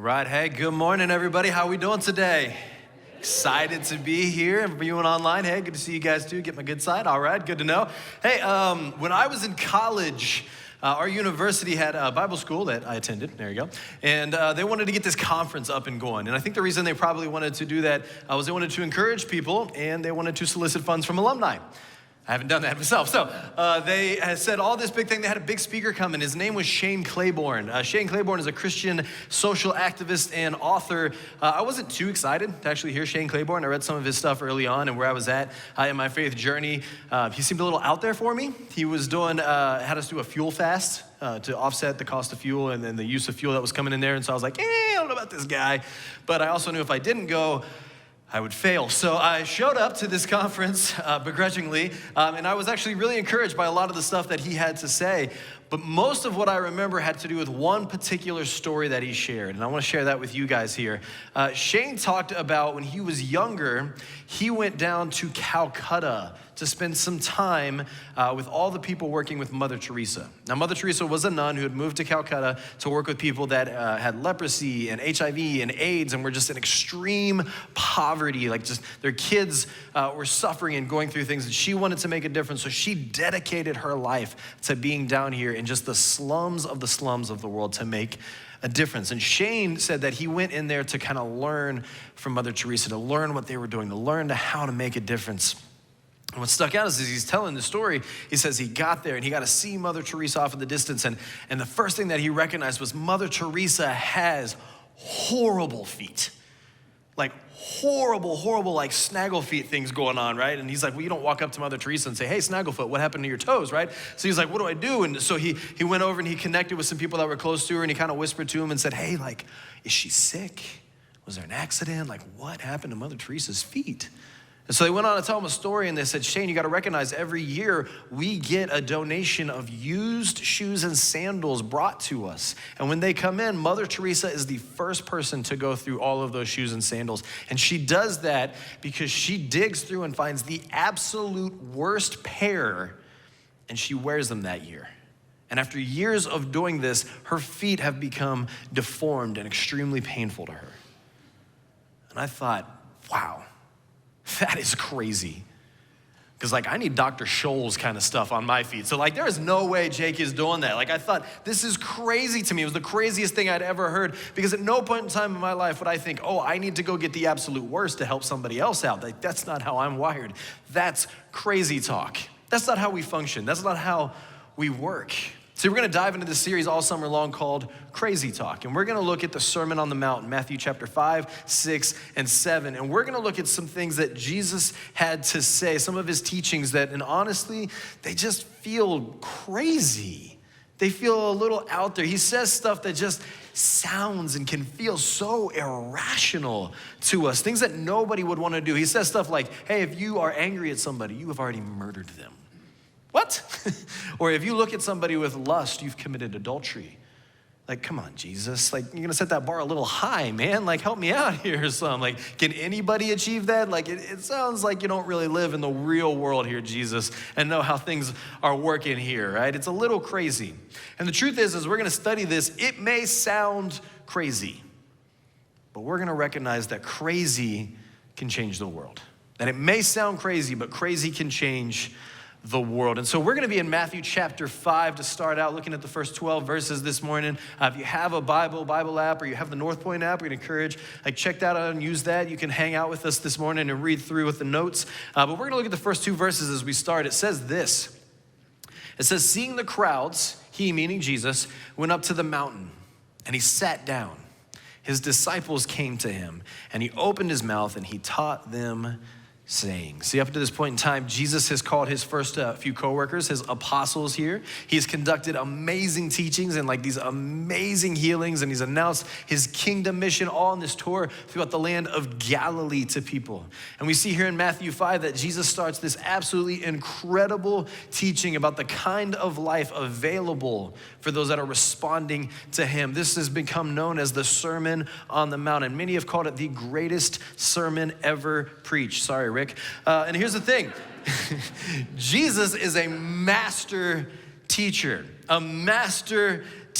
right, hey, good morning, everybody. How we doing today? Excited to be here and viewing online. Hey, good to see you guys too. Get my good side. All right, good to know. Hey, when I was in college, our university had a Bible school that I attended. There you go. And they wanted to get this conference up and going. And I think the reason they probably wanted to do that was they wanted to encourage people and they wanted to solicit funds from alumni. I haven't done that myself. So they had said all this big thing. They had a big speaker coming. His name was Shane Claiborne. Shane Claiborne is a Christian social activist and author. I wasn't too excited to actually hear Shane Claiborne. I read some of his stuff early on and where I was at in my faith journey. He seemed a little out there for me. He was doing, had us do a fuel fast to offset the cost of fuel and then the use of fuel that was coming in there. And so I was like, I don't know about this guy. But I also knew if I didn't go, I would fail. So I showed up to this conference begrudgingly, and I was actually really encouraged by a lot of the stuff that he had to say. But most of what I remember had to do with one particular story that he shared, and I want to share that with you guys here. Shane talked about when he was younger, he went down to Calcutta to spend some time with all the people working with Mother Teresa. Now, Mother Teresa was a nun who had moved to Calcutta to work with people that had leprosy and HIV and AIDS and were just in extreme poverty, like just their kids were suffering and going through things, and she wanted to make a difference, so she dedicated her life to being down here in just the slums of the world to make a difference. And Shane said that he went in there to kind of learn from Mother Teresa, to learn what they were doing, to learn how to make a difference. And what stuck out is as he's telling the story, he says he got there and he got to see Mother Teresa off in the distance. And the first thing that he recognized was Mother Teresa has horrible feet. Like horrible, like snaggle feet things going on, right? And he's like, well, you don't walk up to Mother Teresa and say, hey, Snagglefoot, what happened to your toes, right? So he's like, what do I do? And so he went over and he connected with some people that were close to her and he kind of whispered to him and said, hey, like, is she sick? Was there an accident? Like, what happened to Mother Teresa's feet? And so they went on to tell him a story and they said, Shane, you got to recognize every year we get a donation of used shoes and sandals brought to us. And when they come in, Mother Teresa is the first person to go through all of those shoes and sandals. And she does that because she digs through and finds the absolute worst pair and she wears them that year. And after years of doing this, her feet have become deformed and extremely painful to her. And I thought, wow. That is crazy. Because like I need Dr. Scholl's kind of stuff on my feet. So like there is no way Jake is doing that. Like I thought, this is crazy to me. It was the craziest thing I'd ever heard. Because at no point in time in my life would I think, oh, I need to go get the absolute worst to help somebody else out. Like that's not how I'm wired. That's crazy talk. That's not how we function. That's not how we work. So we're going to dive into this series all summer long called Crazy Talk. And we're going to look at the Sermon on the Mount, Matthew chapter 5, 6, and 7. And we're going to look at some things that Jesus had to say, some of his teachings that, and honestly, they just feel crazy. They feel a little out there. He says stuff that just sounds and can feel so irrational to us, things that nobody would want to do. He says stuff like, hey, if you are angry at somebody, you have already murdered them. What? Or if you look at somebody with lust, you've committed adultery. Like, come on, Jesus. Like, you're gonna set that bar a little high, man. Like, help me out here or something. Like, can anybody achieve that? Like, it sounds like you don't really live in the real world here, Jesus, and know how things are working here, right? It's a little crazy. And the truth is, as we're gonna study this, it may sound crazy, but we're gonna recognize that crazy can change the world. That it may sound crazy, but crazy can change the world. And so we're going to be in Matthew chapter 5 to start out, looking at the first 12 verses this morning. If you have a Bible app, or you have the Northpointe app, we're going to encourage, check that out and use that. You can hang out with us this morning and read through with the notes. But we're going to look at the first two verses as we start. It says this. It says, seeing the crowds, he, meaning Jesus, went up to the mountain and he sat down. His disciples came to him and he opened his mouth and he taught them saying. See, up to this point in time, Jesus has called his first few co-workers, his apostles here. He's conducted amazing teachings and like these amazing healings, and he's announced his kingdom mission all on this tour throughout the land of Galilee to people. And we see here in Matthew 5 that Jesus starts this absolutely incredible teaching about the kind of life available for those that are responding to him. This has become known as the Sermon on the Mount, and many have called it the greatest sermon ever preached. Sorry, Rick. And here's the thing. Jesus is a master teacher,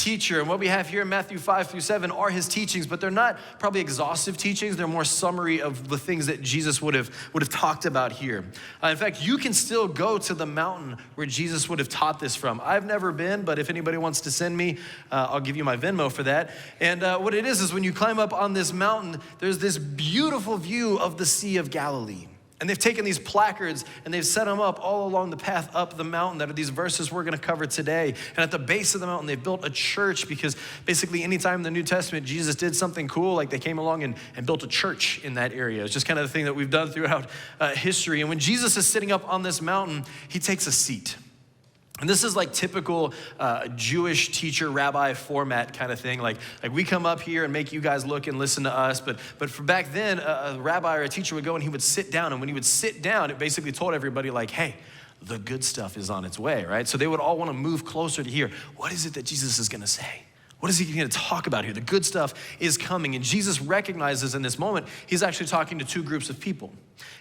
teacher. And what we have here in Matthew 5 through 7 are his teachings, but they're not probably exhaustive teachings. They're more summary of the things that Jesus would have talked about here. In fact, you can still go to the mountain where Jesus would have taught this from. I've never been, but if anybody wants to send me, I'll give you my Venmo for that. And what it is when you climb up on this mountain, there's this beautiful view of the Sea of Galilee. And they've taken these placards and they've set them up all along the path up the mountain that are these verses we're gonna cover today. And at the base of the mountain, they've built a church because basically anytime in the New Testament, Jesus did something cool, like they came along and built a church in that area. It's just kind of the thing that we've done throughout history. And when Jesus is sitting up on this mountain, he takes a seat. And this is like typical Jewish teacher, rabbi format kind of thing. Like we come up here and make you guys look and listen to us. But for back then, a rabbi or a teacher would go and he would sit down. And when he would sit down, it basically told everybody like, hey, the good stuff is on its way, right? So they would all want to move closer to hear, what is it that Jesus is going to say? What is he going to talk about here? The good stuff is coming. And Jesus recognizes in this moment, he's actually talking to two groups of people.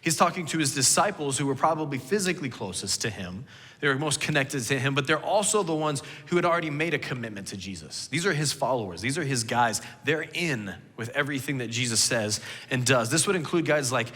He's talking to his disciples who were probably physically closest to him. They were most connected to him, but they're also the ones who had already made a commitment to Jesus. These are his followers. These are his guys. They're in with everything that Jesus says and does. This would include guys like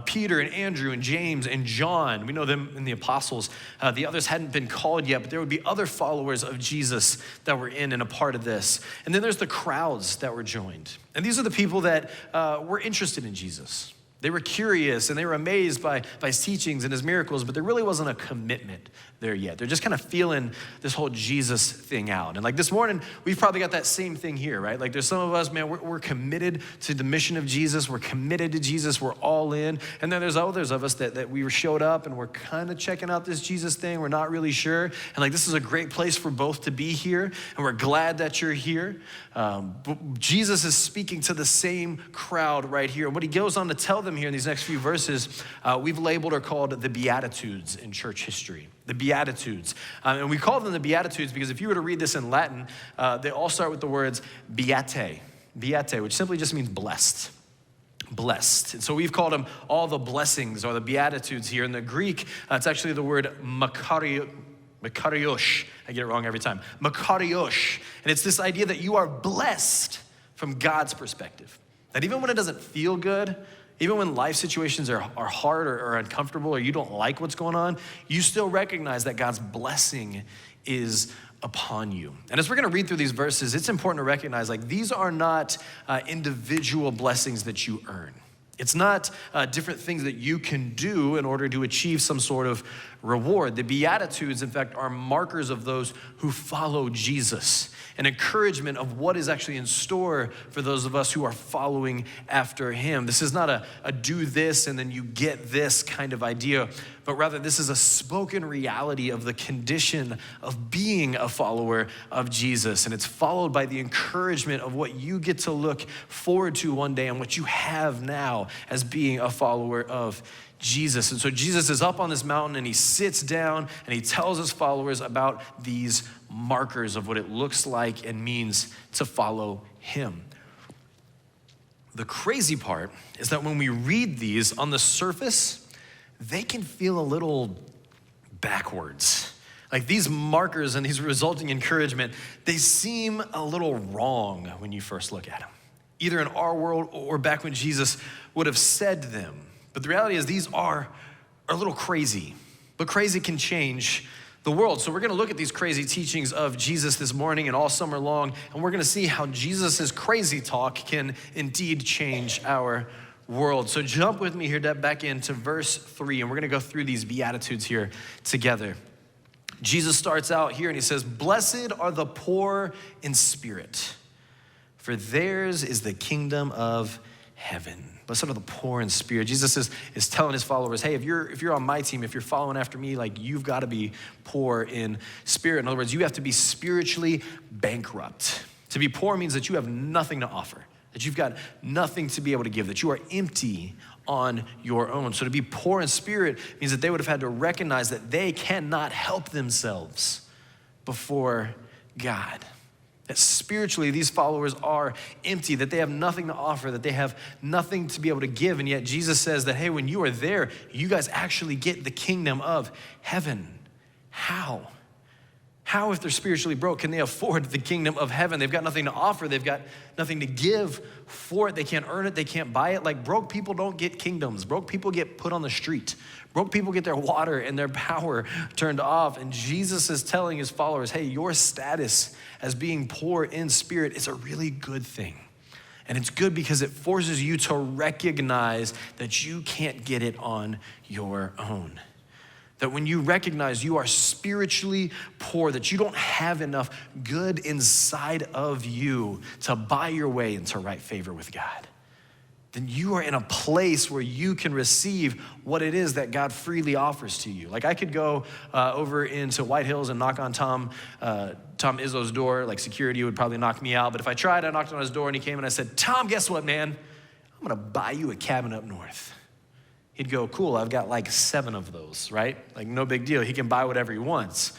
Peter and Andrew and James and John. We know them in the apostles. The others hadn't been called yet, but there would be other followers of Jesus that were in and a part of this. And then there's the crowds that were joined. And these are the people that were interested in Jesus. They were curious and they were amazed by his teachings and his miracles, but there really wasn't a commitment there yet. They're just kind of feeling this whole Jesus thing out. And like this morning, we've probably got that same thing here, right? Like there's some of us, man, we're committed to the mission of Jesus. We're committed to Jesus. We're all in. And then there's others of us that we showed up and we're kind of checking out this Jesus thing. We're not really sure. And like this is a great place for both to be here. And we're glad that you're here. But Jesus is speaking to the same crowd right here. And what he goes on to tell them here in these next few verses, we've labeled or called the Beatitudes in church history. The Beatitudes. And we call them the Beatitudes because if you were to read this in Latin, they all start with the words beate, which simply just means blessed. Blessed. And so we've called them all the blessings or the Beatitudes here. In the Greek, it's actually the word makarios. I get it wrong every time. Makarios. And it's this idea that you are blessed from God's perspective. That even when it doesn't feel good, even when life situations are hard or uncomfortable or you don't like what's going on, you still recognize that God's blessing is upon you. And as we're gonna read through these verses, it's important to recognize like these are not individual blessings that you earn. It's not different things that you can do in order to achieve some sort of reward. The Beatitudes, in fact, are markers of those who follow Jesus, an encouragement of what is actually in store for those of us who are following after him. This is not a do this and then you get this kind of idea, but rather this is a spoken reality of the condition of being a follower of Jesus. And it's followed by the encouragement of what you get to look forward to one day and what you have now as being a follower of Jesus. And so Jesus is up on this mountain and he sits down and he tells his followers about these markers of what it looks like and means to follow him. The crazy part is that when we read these on the surface, they can feel a little backwards. Like these markers and these resulting encouragement, they seem a little wrong when you first look at them, either in our world or back when Jesus would have said them. But the reality is these are a little crazy, but crazy can change the world. So we're gonna look at these crazy teachings of Jesus this morning and all summer long, and we're gonna see how Jesus's crazy talk can indeed change our world. So jump with me here back into verse 3, and we're gonna go through these Beatitudes here together. Jesus starts out here and he says, "Blessed are the poor in spirit, for theirs is the kingdom of heaven." Blessed are the poor in spirit. Jesus is telling his followers, hey, if you're on my team, if you're following after me, like you've got to be poor in spirit. In other words, you have to be spiritually bankrupt. To be poor means that you have nothing to offer, that you've got nothing to be able to give, that you are empty on your own. So to be poor in spirit means that they would have had to recognize that they cannot help themselves before God. That spiritually, these followers are empty, that they have nothing to offer, that they have nothing to be able to give. And yet Jesus says that, hey, when you are there, you guys actually get the kingdom of heaven. How? How, if they're spiritually broke, can they afford the kingdom of heaven? They've got nothing to offer. They've got nothing to give for it. They can't earn it. They can't buy it. Like, broke people don't get kingdoms. Broke people get put on the street. Broke people get their water and their power turned off. And Jesus is telling his followers, hey, your status as being poor in spirit is a really good thing. And it's good because it forces you to recognize that you can't get it on your own. That when you recognize you are spiritually poor, that you don't have enough good inside of you to buy your way into right favor with God, then you are in a place where you can receive what it is that God freely offers to you. Like, I could go over into White Hills and knock on Tom Izzo's door. Like, security would probably knock me out. But if I tried, I knocked on his door and he came and I said, Tom, guess what, man? I'm gonna buy you a cabin up north. He'd go, cool, I've got like 7 of those, right? Like, no big deal. He can buy whatever he wants.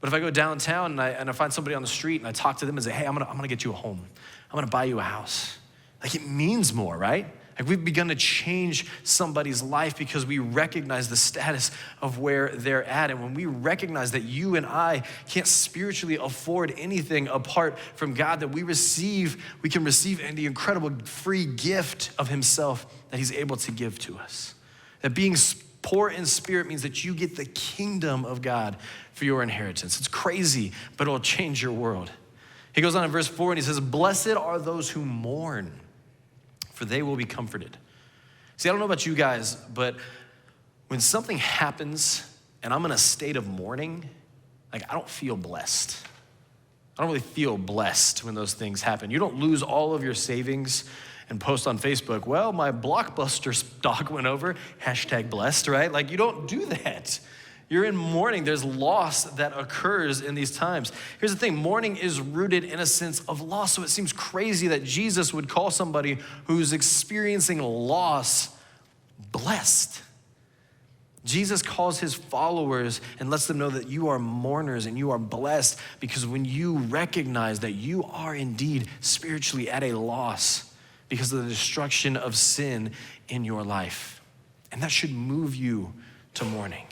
But if I go downtown and I find somebody on the street and I talk to them and say, hey, I'm gonna get you a home. I'm gonna buy you a house. Like, it means more, right? Like, we've begun to change somebody's life because we recognize the status of where they're at. And when we recognize that you and I can't spiritually afford anything apart from God, that we can receive the incredible free gift of himself that he's able to give to us. That being poor in spirit means that you get the kingdom of God for your inheritance. It's crazy, but it'll change your world. He goes on in verse 4 and he says, blessed are those who mourn, for they will be comforted. See, I don't know about you guys, but when something happens and I'm in a state of mourning, like, I don't feel blessed. I don't really feel blessed when those things happen. You don't lose all of your savings and post on Facebook, well, my Blockbuster stock went over, #blessed, right? Like, you don't do that. You're in mourning. There's loss that occurs in these times. Here's the thing, mourning is rooted in a sense of loss. So it seems crazy that Jesus would call somebody who's experiencing loss blessed. Jesus calls his followers and lets them know that you are mourners and you are blessed, because when you recognize that you are indeed spiritually at a loss because of the destruction of sin in your life. And that should move you to mourning.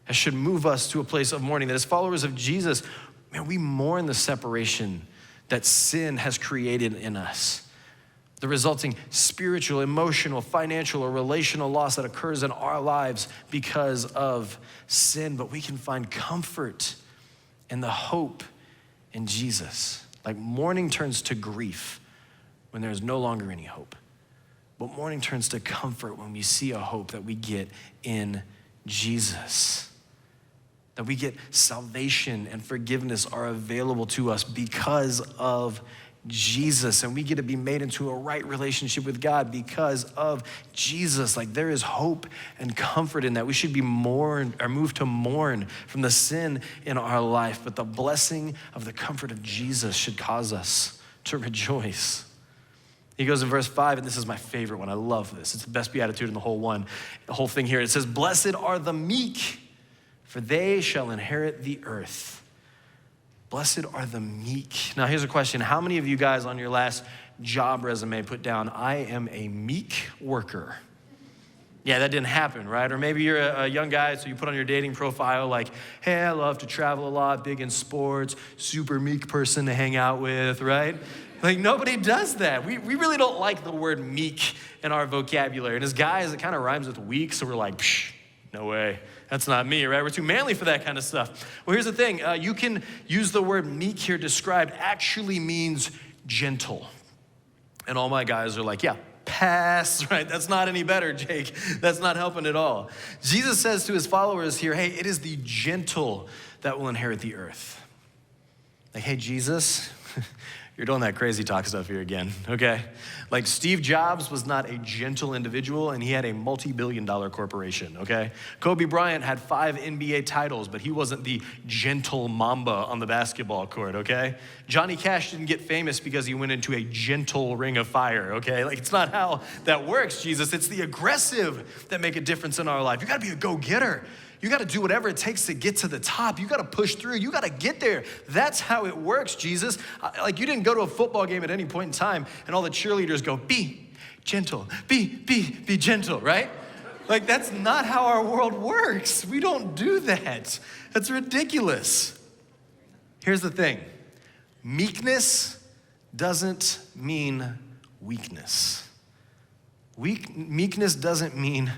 That should move us to a place of mourning, that as followers of Jesus, man, we mourn the separation that sin has created in us. The resulting spiritual, emotional, financial, or relational loss that occurs in our lives because of sin. But we can find comfort in the hope in Jesus. Like, mourning turns to grief when there's no longer any hope. But mourning turns to comfort when we see a hope that we get in Jesus. That we get salvation and forgiveness are available to us because of Jesus. And we get to be made into a right relationship with God because of Jesus. Like, there is hope and comfort in that. We should be moved to mourn from the sin in our life. But the blessing of the comfort of Jesus should cause us to rejoice. He goes in verse 5, and this is my favorite one. I love this. It's the best beatitude in the whole thing here. It says, blessed are the meek, for they shall inherit the earth. Blessed are the meek. Now, here's a question. How many of you guys on your last job resume put down, I am a meek worker? Yeah, that didn't happen, right? Or maybe you're a young guy, so you put on your dating profile like, hey, I love to travel a lot, big in sports, super meek person to hang out with, right? Like, nobody does that. We really don't like the word meek in our vocabulary. And as guys, it kind of rhymes with weak, so we're like, psh, no way. That's not me, right? We're too manly for that kind of stuff. Well, here's the thing. You can use the word meek here described actually means gentle. And all my guys are like, yeah, pass, right? That's not any better, Jake. That's not helping at all. Jesus says to his followers here, hey, it is the gentle that will inherit the earth. Like, hey, Jesus, you're doing that crazy talk stuff here again, okay? Like, Steve Jobs was not a gentle individual, and he had a multi-billion-dollar corporation, okay? Kobe Bryant had 5 NBA titles, but he wasn't the gentle Mamba on the basketball court, okay? Johnny Cash didn't get famous because he went into a gentle ring of fire, okay? Like, it's not how that works, Jesus. It's the aggressive that make a difference in our life. You gotta be a go-getter. You got to do whatever it takes to get to the top. You got to push through. You got to get there. That's how it works, Jesus. Like, you didn't go to a football game at any point in time and all the cheerleaders go, be gentle, be gentle, right? Like, that's not how our world works. We don't do that. That's ridiculous. Here's the thing. Meekness doesn't mean weakness. Meekness doesn't mean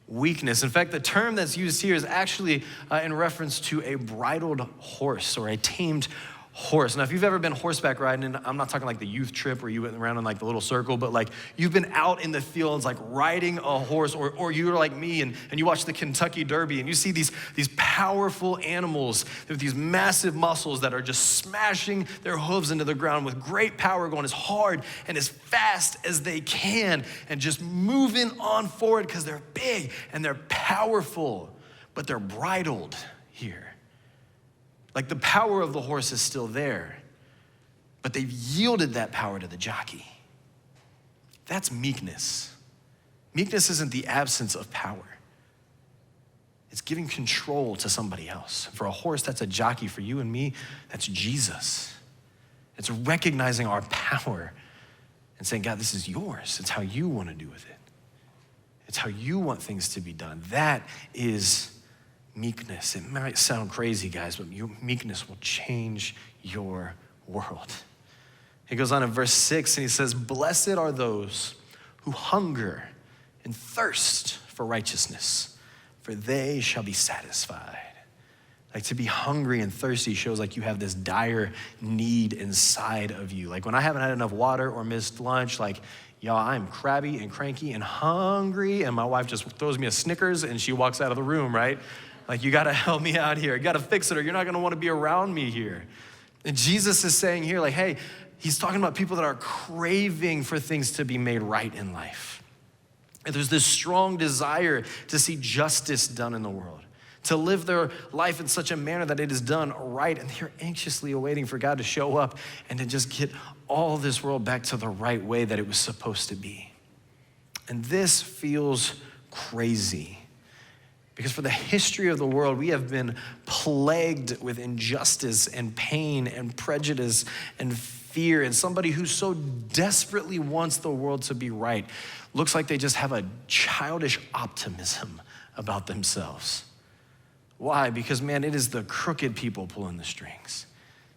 weakness. In fact, the term that's used here is actually in reference to a bridled horse or a tamed horse. Now, if you've ever been horseback riding, and I'm not talking like the youth trip where you went around in like the little circle, but like you've been out in the fields like riding a horse, or you're like me and you watch the Kentucky Derby and you see these powerful animals with these massive muscles that are just smashing their hooves into the ground with great power, going as hard and as fast as they can and just moving on forward because they're big and they're powerful, but they're bridled here. Like the power of the horse is still there, but they've yielded that power to the jockey. That's meekness. Meekness isn't the absence of power. It's giving control to somebody else. For a horse, that's a jockey. For you and me, that's Jesus. It's recognizing our power and saying, God, this is yours. It's how you want to do with it. It's how you want things to be done. That is meekness. It might sound crazy, guys, but meekness will change your world. He goes on in verse 6 and he says, blessed are those who hunger and thirst for righteousness, for they shall be satisfied. Like to be hungry and thirsty shows like you have this dire need inside of you. Like when I haven't had enough water or missed lunch, like y'all, I'm crabby and cranky and hungry, and my wife just throws me a Snickers and she walks out of the room, right? Like, you gotta help me out here. You gotta fix it or you're not gonna wanna be around me here. And Jesus is saying here, like, hey, he's talking about people that are craving for things to be made right in life. And there's this strong desire to see justice done in the world, to live their life in such a manner that it is done right. And they're anxiously awaiting for God to show up and to just get all this world back to the right way that it was supposed to be. And this feels crazy. Because for the history of the world, we have been plagued with injustice and pain and prejudice and fear. And somebody who so desperately wants the world to be right looks like they just have a childish optimism about themselves. Why? Because, man, it is the crooked people pulling the strings.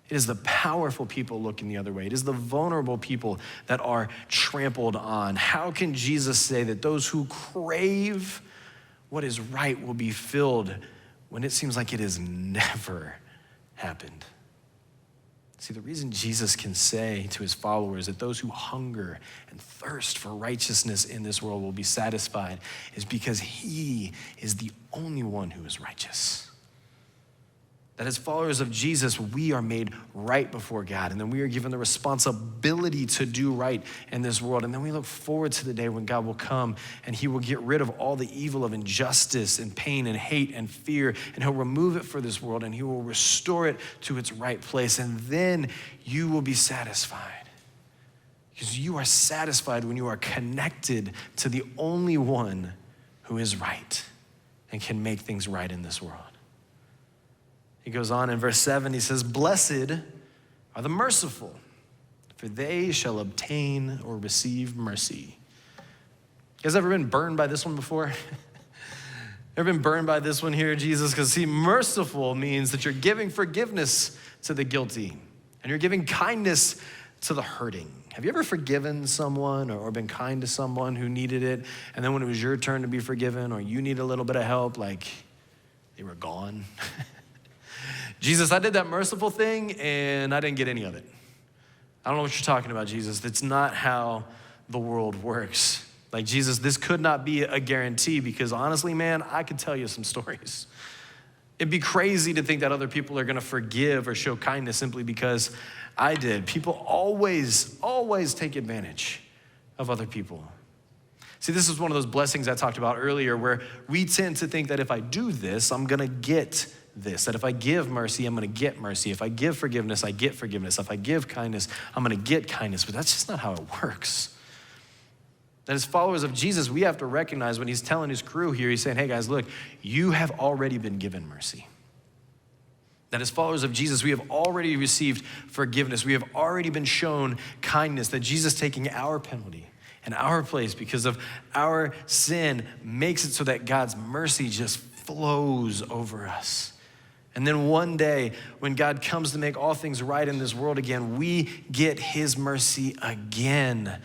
It is the powerful people looking the other way. It is the vulnerable people that are trampled on. How can Jesus say that those who crave what is right will be filled when it seems like it has never happened? See, the reason Jesus can say to his followers that those who hunger and thirst for righteousness in this world will be satisfied is because he is the only one who is righteous. That as followers of Jesus, we are made right before God, and then we are given the responsibility to do right in this world. And then we look forward to the day when God will come and he will get rid of all the evil of injustice and pain and hate and fear, and he'll remove it for this world and he will restore it to its right place. And then you will be satisfied, because you are satisfied when you are connected to the only one who is right and can make things right in this world. He goes on in verse 7, he says, blessed are the merciful, for they shall obtain or receive mercy. You guys ever been burned by this one before? Ever been burned by this one here, Jesus? Because see, merciful means that you're giving forgiveness to the guilty and you're giving kindness to the hurting. Have you ever forgiven someone or been kind to someone who needed it, and then when it was your turn to be forgiven or you need a little bit of help, like they were gone? Jesus, I did that merciful thing and I didn't get any of it. I don't know what you're talking about, Jesus. That's not how the world works. Like, Jesus, this could not be a guarantee, because honestly, man, I could tell you some stories. It'd be crazy to think that other people are gonna forgive or show kindness simply because I did. People always take advantage of other people. See, this is one of those blessings I talked about earlier, where we tend to think that if I do this, I'm gonna get this. That if I give mercy, I'm gonna get mercy. If I give forgiveness, I get forgiveness. If I give kindness, I'm gonna get kindness. But that's just not how it works. That as followers of Jesus, we have to recognize when he's telling his crew here, he's saying, hey guys, look, you have already been given mercy. That as followers of Jesus, we have already received forgiveness. We have already been shown kindness, that Jesus taking our penalty and our place because of our sin makes it so that God's mercy just flows over us. And then one day, when God comes to make all things right in this world again, we get his mercy again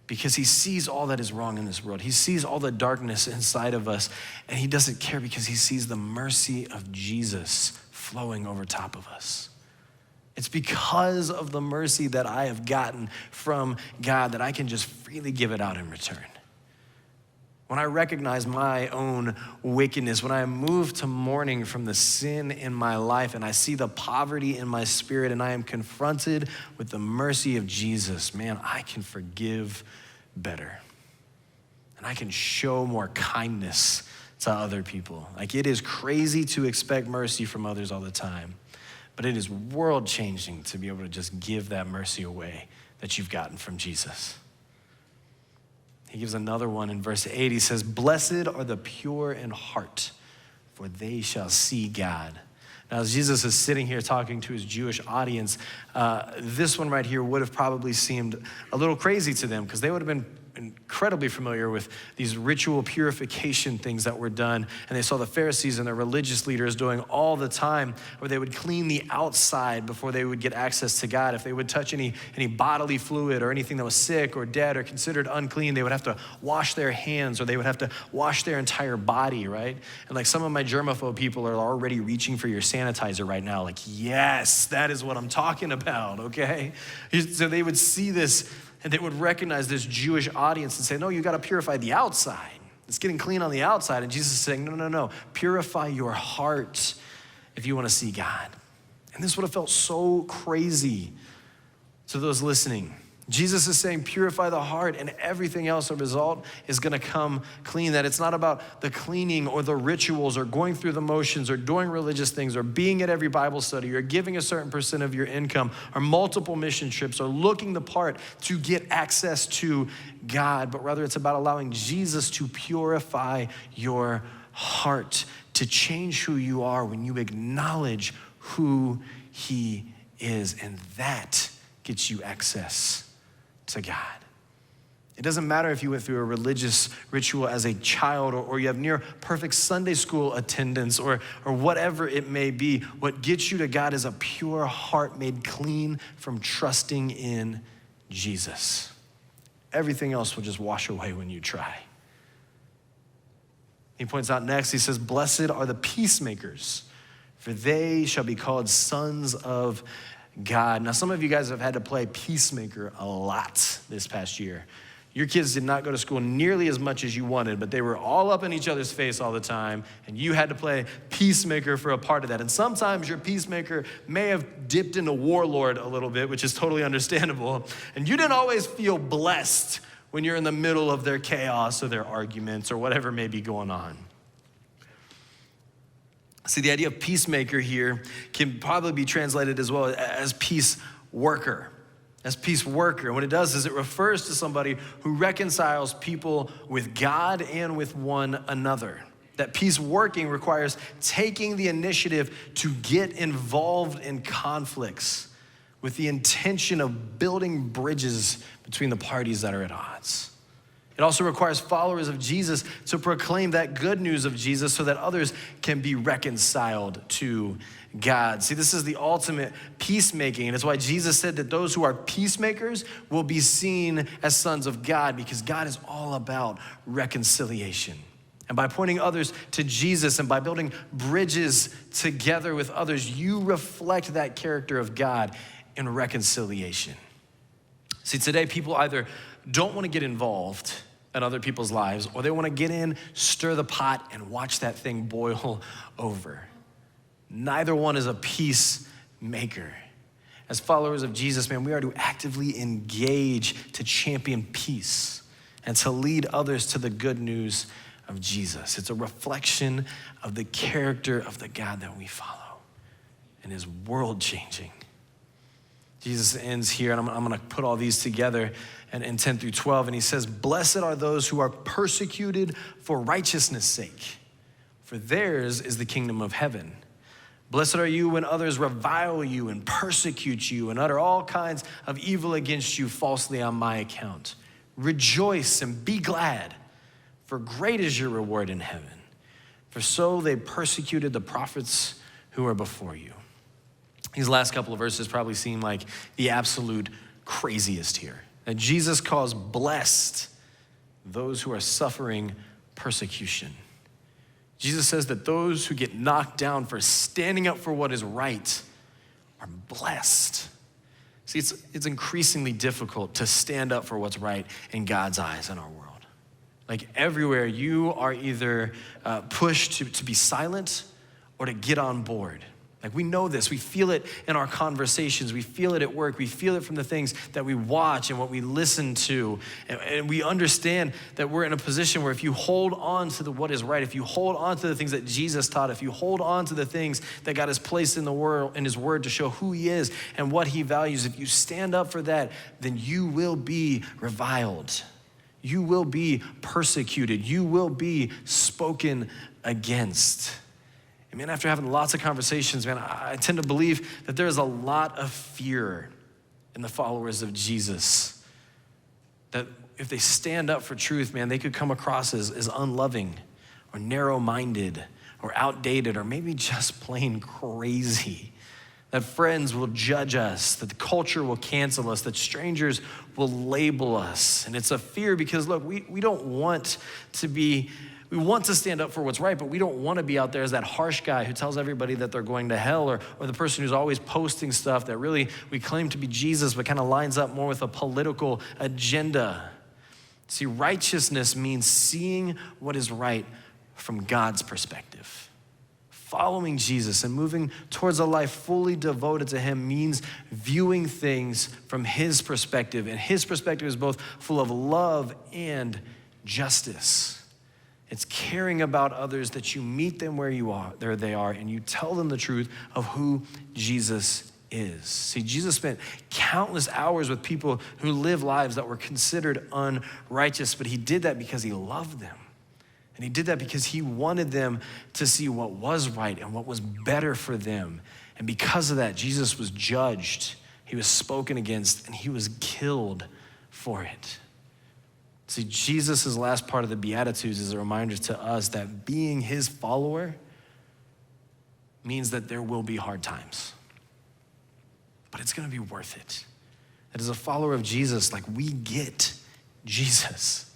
because he sees all that is wrong in this world. He sees all the darkness inside of us, and he doesn't care because he sees the mercy of Jesus flowing over top of us. It's because of the mercy that I have gotten from God that I can just freely give it out in return. When I recognize my own wickedness, when I move to mourning from the sin in my life and I see the poverty in my spirit and I am confronted with the mercy of Jesus, man, I can forgive better. And I can show more kindness to other people. Like, it is crazy to expect mercy from others all the time, but it is world-changing to be able to just give that mercy away that you've gotten from Jesus. He gives another one in verse 8. He says, "Blessed are the pure in heart, for they shall see God." Now, as Jesus is sitting here talking to his Jewish audience, this one right here would have probably seemed a little crazy to them because they would have been incredibly familiar with these ritual purification things that were done. And they saw the Pharisees and their religious leaders doing all the time, where they would clean the outside before they would get access to God. If they would touch any bodily fluid or anything that was sick or dead or considered unclean, they would have to wash their hands, or they would have to wash their entire body, right? And like, some of my germaphobe people are already reaching for your sanitizer right now. Like, yes, that is what I'm talking about, okay? So they would see this and they would recognize this Jewish audience and say, no, you got to purify the outside. It's getting clean on the outside. And Jesus is saying, no. Purify your heart if you want to see God. And this would have felt so crazy to those listening. Jesus is saying, purify the heart, and everything else, the result is going to come clean. That it's not about the cleaning or the rituals or going through the motions or doing religious things or being at every Bible study or giving a certain percent of your income or multiple mission trips or looking the part to get access to God, but rather it's about allowing Jesus to purify your heart, to change who you are when you acknowledge who he is, and that gets you access to God. It doesn't matter if you went through a religious ritual as a child or you have near perfect Sunday school attendance or whatever it may be. What gets you to God is a pure heart made clean from trusting in Jesus. Everything else will just wash away when you try. He points out next, he says, "Blessed are the peacemakers, for they shall be called sons of God." Now, some of you guys have had to play peacemaker a lot this past year. Your kids did not go to school nearly as much as you wanted, but they were all up in each other's face all the time, and you had to play peacemaker for a part of that. And sometimes your peacemaker may have dipped into warlord a little bit, which is totally understandable, and you didn't always feel blessed when you're in the middle of their chaos or their arguments or whatever may be going on. See, the idea of peacemaker here can probably be translated as well as peace worker. As peace worker. What it does is it refers to somebody who reconciles people with God and with one another. That peace working requires taking the initiative to get involved in conflicts with the intention of building bridges between the parties that are at odds. It also requires followers of Jesus to proclaim that good news of Jesus so that others can be reconciled to God. See, this is the ultimate peacemaking, and it's why Jesus said that those who are peacemakers will be seen as sons of God, because God is all about reconciliation. And by pointing others to Jesus and by building bridges together with others, you reflect that character of God in reconciliation. See, today people either don't want to get involved in other people's lives, or they want to get in, stir the pot, and watch that thing boil over. Neither one is a peacemaker. As followers of Jesus, man, we are to actively engage to champion peace and to lead others to the good news of Jesus. It's a reflection of the character of the God that we follow, and is world-changing. Jesus ends here, and I'm going to put all these together in 10 through 12, and he says, "Blessed are those who are persecuted for righteousness' sake, for theirs is the kingdom of heaven. Blessed are you when others revile you and persecute you and utter all kinds of evil against you falsely on my account. Rejoice and be glad, for great is your reward in heaven. For so they persecuted the prophets who are before you. These last couple of verses probably seem like the absolute craziest here. That Jesus calls blessed those who are suffering persecution. Jesus says that those who get knocked down for standing up for what is right are blessed. See, it's increasingly difficult to stand up for what's right in God's eyes in our world. Like everywhere, you are either pushed to be silent or to get on board. Like we know this, we feel it in our conversations, we feel it at work, we feel it from the things that we watch and what we listen to. And we understand that we're in a position where if you hold on to what is right, if you hold on to the things that Jesus taught, if you hold on to the things that God has placed in the world, in his word to show who he is and what he values, if you stand up for that, then you will be reviled. You will be persecuted. You will be spoken against. Man, after having lots of conversations, man, I tend to believe that there is a lot of fear in the followers of Jesus. That if they stand up for truth, man, they could come across as unloving or narrow-minded or outdated or maybe just plain crazy. That friends will judge us, that the culture will cancel us, that strangers will label us. And it's a fear because, look, we don't want to be... We want to stand up for what's right, but we don't want to be out there as that harsh guy who tells everybody that they're going to hell or the person who's always posting stuff that really we claim to be Jesus but kind of lines up more with a political agenda. See, righteousness means seeing what is right from God's perspective. Following Jesus and moving towards a life fully devoted to him means viewing things from his perspective, and his perspective is both full of love and justice. It's caring about others, that you meet them where they are, and you tell them the truth of who Jesus is. See, Jesus spent countless hours with people who live lives that were considered unrighteous, but he did that because he loved them. And he did that because he wanted them to see what was right and what was better for them. And because of that, Jesus was judged, he was spoken against, and he was killed for it. See, Jesus' last part of the Beatitudes is a reminder to us that being his follower means that there will be hard times. But it's gonna be worth it. That as a follower of Jesus, like we get Jesus.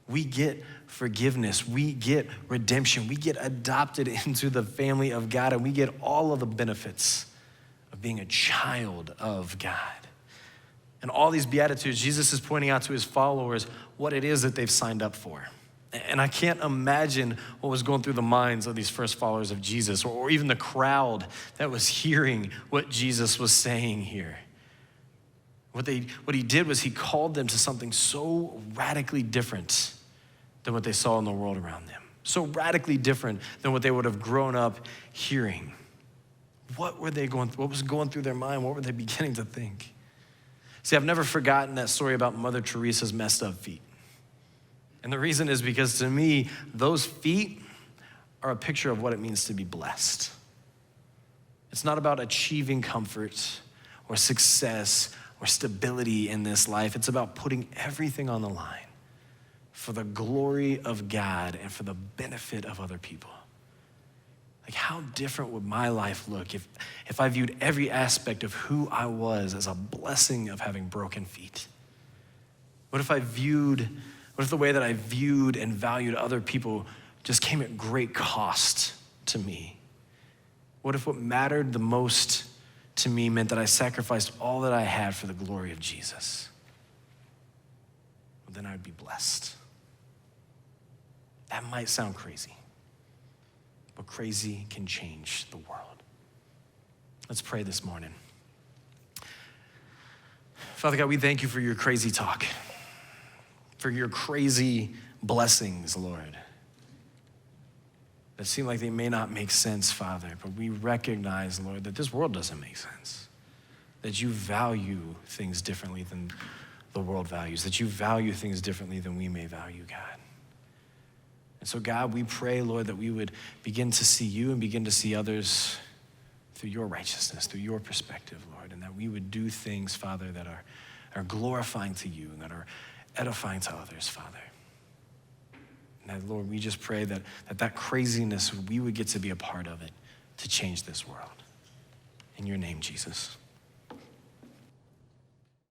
We get forgiveness, we get redemption, we get adopted into the family of God, and we get all of the benefits of being a child of God. And all these Beatitudes, Jesus is pointing out to his followers what it is that they've signed up for. And I can't imagine what was going through the minds of these first followers of Jesus, or even the crowd that was hearing what Jesus was saying here. What he did was he called them to something so radically different than what they saw in the world around them. So radically different than what they would have grown up hearing. What were they going through? What was going through their mind? What were they beginning to think? See, I've never forgotten that story about Mother Teresa's messed up feet. And the reason is because to me, those feet are a picture of what it means to be blessed. It's not about achieving comfort or success or stability in this life. It's about putting everything on the line for the glory of God and for the benefit of other people. Like, how different would my life look if I viewed every aspect of who I was as a blessing of having broken feet? What if the way that I viewed and valued other people just came at great cost to me? What if what mattered the most to me meant that I sacrificed all that I had for the glory of Jesus? Well, then I'd be blessed. That might sound crazy, but crazy can change the world. Let's pray this morning. Father God, we thank you for your crazy talk, for your crazy blessings, Lord, that seem like they may not make sense, Father, but we recognize, Lord, that this world doesn't make sense, that you value things differently than the world values, that you value things differently than we may value, God. And so, God, we pray, Lord, that we would begin to see you and begin to see others through your righteousness, through your perspective, Lord, and that we would do things, Father, that are glorifying to you and that are edifying to others, Father. And that, Lord, we just pray that craziness, we would get to be a part of it to change this world. In your name, Jesus.